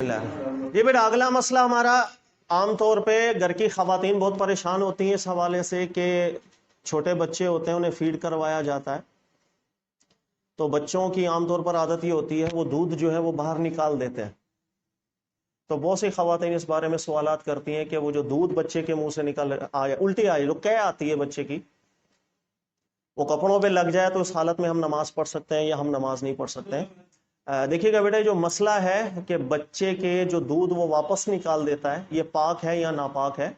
یہ بیٹا اگلا مسئلہ ہمارا عام طور پہ گھر کی خواتین بہت پریشان ہوتی ہیں اس حوالے سے کہ چھوٹے بچے ہوتے ہیں انہیں فیڈ کروایا جاتا ہے تو بچوں کی عام طور پر عادت یہ ہوتی ہے وہ دودھ جو ہے وہ باہر نکال دیتے ہیں. تو بہت سی خواتین اس بارے میں سوالات کرتی ہیں کہ وہ جو دودھ بچے کے منہ سے نکل آیا الٹی آئی جو کہہ آتی ہے بچے کی وہ کپڑوں پہ لگ جائے تو اس حالت میں ہم نماز پڑھ سکتے ہیں یا ہم نماز نہیں پڑھ سکتے ہیں. دیکھیے گا بیٹا جو مسئلہ ہے کہ بچے کے جو دودھ وہ واپس نکال دیتا ہے یہ پاک ہے یا ناپاک ہے.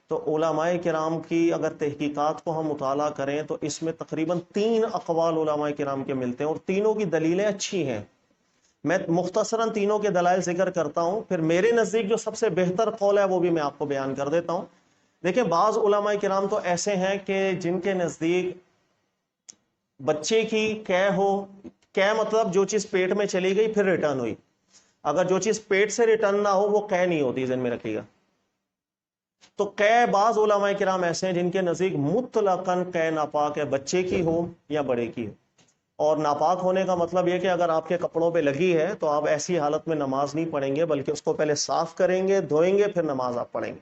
تو علماء کرام کی اگر تحقیقات کو ہم مطالعہ کریں تو اس میں تقریباً 3 اقوال علماء کرام کے ملتے ہیں اور تینوں کی دلیلیں اچھی ہیں. میں مختصراً تینوں کے دلائل ذکر کرتا ہوں پھر میرے نزدیک جو سب سے بہتر قول ہے وہ بھی میں آپ کو بیان کر دیتا ہوں. دیکھیں بعض علماء کرام تو ایسے ہیں کہ جن کے نزدیک بچے کی قے مطلب جو چیز پیٹ میں چلی گئی پھر ریٹرن ہوئی. اگر جو چیز پیٹ سے ریٹرن نہ ہو وہ قے نہیں ہوتی، ذہن میں رکھیے گا. تو قے بعض علماء کرام ایسے ہیں جن کے نزدیک مطلقاً قے ناپاک ہے، بچے کی ہو یا بڑے کی ہو. اور ناپاک ہونے کا مطلب یہ کہ اگر آپ کے کپڑوں پہ لگی ہے تو آپ ایسی حالت میں نماز نہیں پڑھیں گے بلکہ اس کو پہلے صاف کریں گے، دھوئیں گے، پھر نماز آپ پڑھیں گے.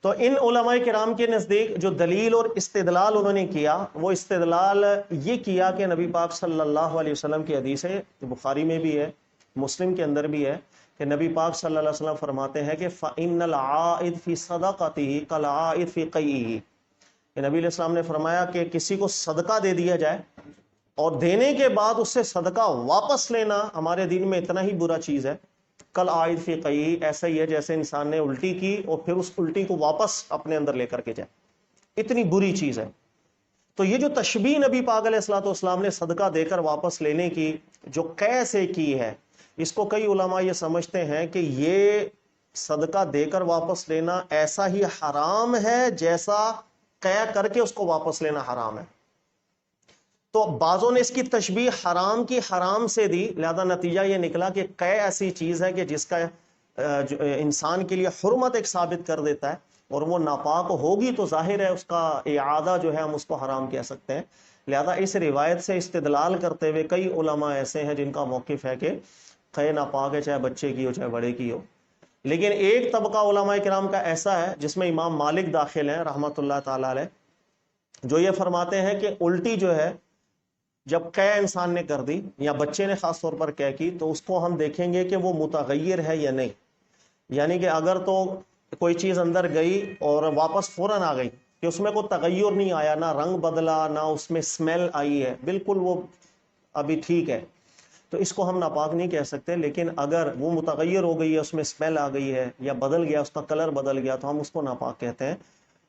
تو ان علماء کرام کے نزدیک جو دلیل اور استدلال انہوں نے کیا وہ استدلال یہ کیا کہ نبی پاک صلی اللہ علیہ وسلم کی حدیث ہے، بخاری میں بھی ہے، مسلم کے اندر بھی ہے، کہ نبی پاک صلی اللہ علیہ وسلم فرماتے ہیں کہ فَإِنَّ الْعَائِدْ فِي صَدَقَتِهِ كَالْعَائِدْ فِي قَيْئِهِ. کہ نبی علیہ السلام نے فرمایا کہ کسی کو صدقہ دے دیا جائے اور دینے کے بعد اس سے صدقہ واپس لینا ہمارے دین میں اتنا ہی برا چیز ہے. کل عائد فی قیئی، ایسا ہی ہے جیسے انسان نے الٹی کی اور پھر اس الٹی کو واپس اپنے اندر لے کر کے جائے، اتنی بری چیز ہے. تو یہ جو تشبیہ نبی پاک علیہ الصلوۃ والسلام نے صدقہ دے کر واپس لینے کی جو قے سے کی ہے، اس کو کئی علماء یہ سمجھتے ہیں کہ یہ صدقہ دے کر واپس لینا ایسا ہی حرام ہے جیسا قے کر کے اس کو واپس لینا حرام ہے. تو بعضوں نے اس کی تشبیہ حرام کی حرام سے دی، لہذا نتیجہ یہ نکلا کہ قے ایسی چیز ہے کہ جس کا انسان کے لیے حرمت ایک ثابت کر دیتا ہے اور وہ ناپاک ہوگی تو ظاہر ہے اس کا اعادہ جو ہے ہم اس کو حرام کہہ سکتے ہیں. لہذا اس روایت سے استدلال کرتے ہوئے کئی علماء ایسے ہیں جن کا موقف ہے کہ قے ناپاک ہے، چاہے بچے کی ہو چاہے بڑے کی ہو. لیکن ایک طبقہ علماء کرام کا ایسا ہے جس میں امام مالک داخل ہیں رحمۃ اللہ تعالی علیہ، جو یہ فرماتے ہیں کہ الٹی جو ہے جب قے انسان نے کر دی یا بچے نے خاص طور پر قے کی تو اس کو ہم دیکھیں گے کہ وہ متغیر ہے یا نہیں. یعنی کہ اگر تو کوئی چیز اندر گئی اور واپس فوراً آ گئی کہ اس میں کوئی تغیر نہیں آیا، نہ رنگ بدلا نہ اس میں اسمیل آئی ہے، بالکل وہ ابھی ٹھیک ہے، تو اس کو ہم ناپاک نہیں کہہ سکتے. لیکن اگر وہ متغیر ہو گئی ہے، اس میں اسمیل آ گئی ہے یا بدل گیا، اس کا کلر بدل گیا، تو ہم اس کو ناپاک کہتے ہیں.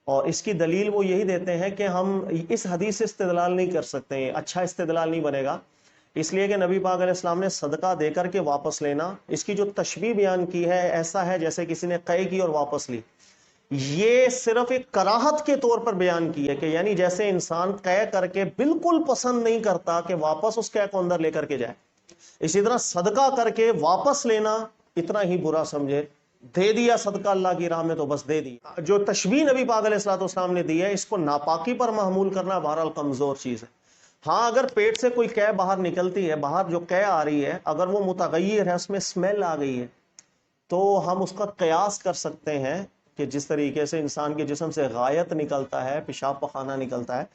اور اس کی دلیل وہ یہی دیتے ہیں کہ ہم اس حدیث سے استدلال نہیں کر سکتے ہیں، اچھا استدلال نہیں بنے گا، اس لیے کہ نبی پاک علیہ السلام نے صدقہ دے کر کے واپس لینا، اس کی جو تشبیہ بیان کی ہے ایسا ہے جیسے کسی نے قے کی اور واپس لی. یہ صرف ایک کراہت کے طور پر بیان کی ہے کہ یعنی جیسے انسان قے کر کے بالکل پسند نہیں کرتا کہ واپس اس قے کو اندر لے کر کے جائے، اسی طرح صدقہ کر کے واپس لینا اتنا ہی برا سمجھے. دے دیا صدقہ اللہ کی راہ میں تو بس دے دی. جو تشبیہ نبی پاک علیہ الصلوۃ والسلام نے دی ہے اس کو ناپاکی پر محمول کرنا بہرحال کمزور چیز ہے. ہاں اگر پیٹ سے کوئی قے باہر نکلتی ہے، باہر جو قے آ رہی ہے اگر وہ متغیر ہے، اس میں اسمیل آ گئی ہے، تو ہم اس کا قیاس کر سکتے ہیں کہ جس طریقے سے انسان کے جسم سے غائط نکلتا ہے، پیشاب پخانہ نکلتا ہے،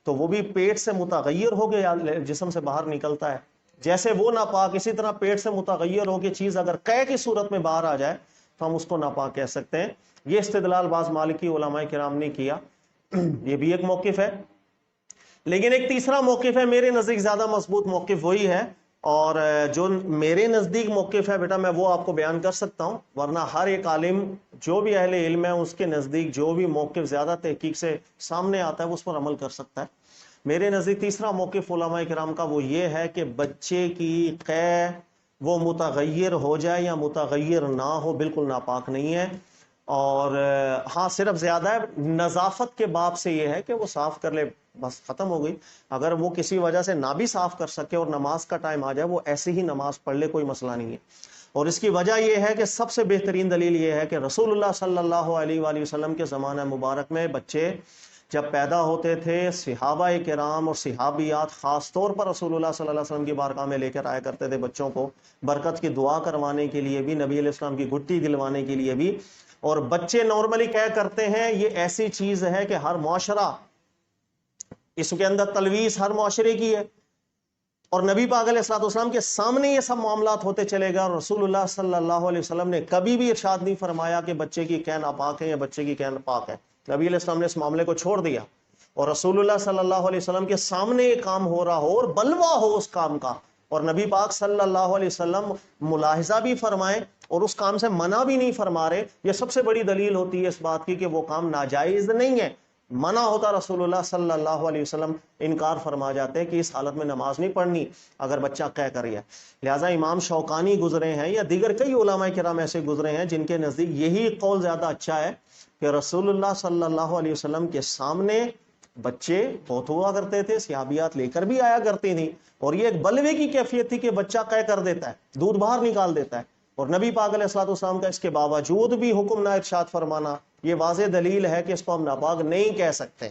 تو وہ بھی پیٹ سے متغیر ہو گیا جسم سے باہر نکلتا ہے، جیسے وہ ناپاک اسی طرح پیٹ سے متغیر ہو کے چیز اگر قے کی صورت میں باہر آ جائے تو ہم اس کو ناپاک کہہ سکتے ہیں. یہ استدلال بعض مالکی علماء کرام نے کیا، یہ بھی ایک موقف ہے. لیکن ایک تیسرا موقف ہے، میرے نزدیک زیادہ مضبوط موقف وہی ہے، اور جو میرے نزدیک موقف ہے بیٹا میں وہ آپ کو بیان کر سکتا ہوں، ورنہ ہر ایک عالم جو بھی اہل علم ہے اس کے نزدیک جو بھی موقف زیادہ تحقیق سے سامنے آتا ہے وہ اس پر عمل کر سکتا ہے. میرے نزدیک تیسرا موقف علماء کرام کا وہ یہ ہے کہ بچے کی قے وہ متغیر ہو جائے یا متغیر نہ ہو بالکل ناپاک نہیں ہے. اور ہاں صرف زیادہ ہے نظافت کے باب سے یہ ہے کہ وہ صاف کر لے، بس ختم ہو گئی. اگر وہ کسی وجہ سے نہ بھی صاف کر سکے اور نماز کا ٹائم آ جائے وہ ایسے ہی نماز پڑھ لے، کوئی مسئلہ نہیں ہے. اور اس کی وجہ یہ ہے کہ سب سے بہترین دلیل یہ ہے کہ رسول اللہ صلی اللہ علیہ وآلہ وسلم کے زمانہ مبارک میں بچے جب پیدا ہوتے تھے صحابہ کرام اور صحابیات خاص طور پر رسول اللہ صلی اللہ علیہ وسلم کی بارگاہ میں لے کر آیا کرتے تھے بچوں کو، برکت کی دعا کروانے کے لیے بھی، نبی علیہ السلام کی گھٹی دلوانے کے لیے بھی. اور بچے نارملی کیا کرتے ہیں، یہ ایسی چیز ہے کہ ہر معاشرہ اس کے اندر تلویث ہر معاشرے کی ہے، اور نبی پاک علیہ الصلوۃ والسلام کے سامنے یہ سب معاملات ہوتے چلے گا. اور رسول اللہ صلی اللہ علیہ وسلم نے کبھی بھی ارشاد نہیں فرمایا کہ بچے کی کین ناپاک ہے یا بچے کی کین پاک ہے. نبی علیہ السلام نے اس معاملے کو چھوڑ دیا، اور رسول اللہ صلی اللہ علیہ وسلم کے سامنے یہ کام ہو رہا ہو اور بلوا ہو اس کام کا، اور نبی پاک صلی اللہ علیہ وسلم ملاحظہ بھی فرمائیں اور اس کام سے منع بھی نہیں فرما رہے، یہ سب سے بڑی دلیل ہوتی ہے اس بات کی کہ وہ کام ناجائز نہیں ہے. منع ہوتا رسول اللہ صلی اللہ علیہ وسلم انکار فرما جاتے ہیں کہ اس حالت میں نماز نہیں پڑھنی اگر بچہ قے کر گیا. لہٰذا امام شوکانی گزرے ہیں یا دیگر کئی علماء کرام ایسے گزرے ہیں جن کے نزدیک یہی قول زیادہ اچھا ہے کہ رسول اللہ صلی اللہ علیہ وسلم کے سامنے بچے بہت ہوا کرتے تھے، صحابیات لے کر بھی آیا کرتی تھیں، اور یہ ایک بلوے کی کیفیت تھی کہ بچہ قے کر دیتا ہے، دودھ باہر نکال دیتا ہے، اور نبی پاک علیہ الصلوۃ والسلام کا اس کے باوجود بھی حکم نہ ارشاد فرمانا یہ واضح دلیل ہے کہ اس کو ہم ناپاک نہیں کہہ سکتے.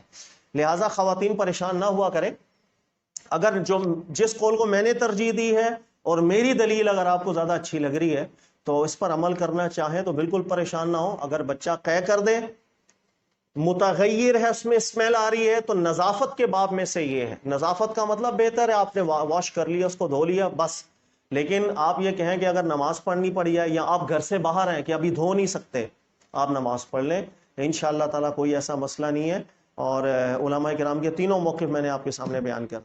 لہٰذا خواتین پریشان نہ ہوا کریں. اگر جس قول کو میں نے ترجیح دی ہے اور میری دلیل اگر آپ کو زیادہ اچھی لگ رہی ہے تو اس پر عمل کرنا چاہیں تو بالکل پریشان نہ ہو. اگر بچہ قے کر دے، متغیر ہے، اس میں اسمیل آ رہی ہے، تو نظافت کے باب میں سے یہ ہے. نظافت کا مطلب بہتر ہے آپ نے واش کر لیا، اس کو دھو لیا بس. لیکن آپ یہ کہیں کہ اگر نماز پڑھنی پڑی ہے یا آپ گھر سے باہر ہیں کہ ابھی دھو نہیں سکتے، آپ نماز پڑھ لیں، انشاءاللہ تعالیٰ کوئی ایسا مسئلہ نہیں ہے. اور علماء کرام کے تینوں موقف میں نے آپ کے سامنے بیان کر